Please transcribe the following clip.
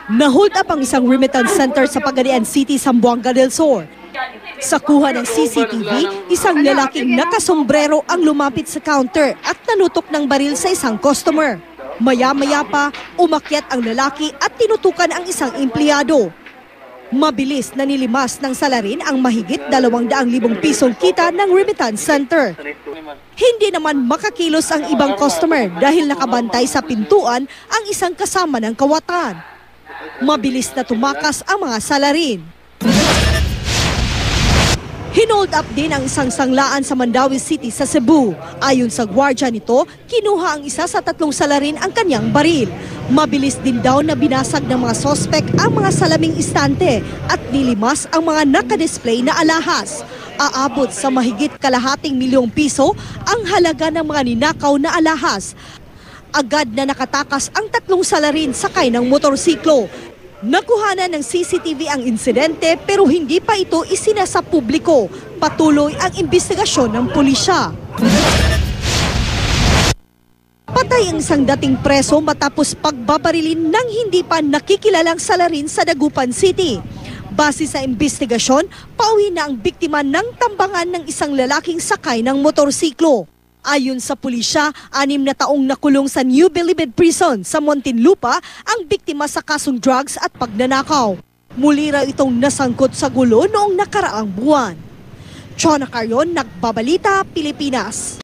Nahold up ang isang remittance center sa Pagadian City, Zamboanga del Sur. Sa kuha ng CCTV, isang lalaking nakasombrero ang lumapit sa counter at nanutok ng baril sa isang customer. Maya-maya pa, umakyat ang lalaki at tinutukan ang isang empleyado. Mabilis na nilimas ng salarin ang mahigit 200,000 pisong kita ng remittance center. Hindi naman makakilos ang ibang customer dahil nakabantay sa pintuan ang isang kasama ng kawatan. Mabilis na tumakas ang mga salarin. Hinold up din ang isang sanglaan sa Mandaue City sa Cebu. Ayon sa gwardya nito, kinuha ang isa sa 3 salarin ang kanyang baril. Mabilis din daw na binasag ng mga sospek ang mga salaming istante at nilimas ang mga nakadisplay na alahas. Aabot sa mahigit 250 milyong piso ang halaga ng mga ninakaw na alahas. Agad na nakatakas ang 3 salarin sakay ng motorsiklo. Nakuhanan ng CCTV ang insidente pero hindi pa ito isinasa publiko. Patuloy ang investigasyon ng pulisya. Patay ang isang dating preso matapos pagbabarilin ng hindi pa nakikilalang salarin sa Dagupan City. Base sa investigasyon, pauwi na ang biktima ng tambangan ng isang lalaking sakay ng motorsiklo. Ayon sa pulisya, 6 na taong nakulong sa New Bilibid Prison sa Muntinlupa ang biktima sa kasong drugs at pagnanakaw. Muli raw itong nasangkot sa gulo noong nakaraang buwan. Chona Carrion, Nagbabalita, Pilipinas.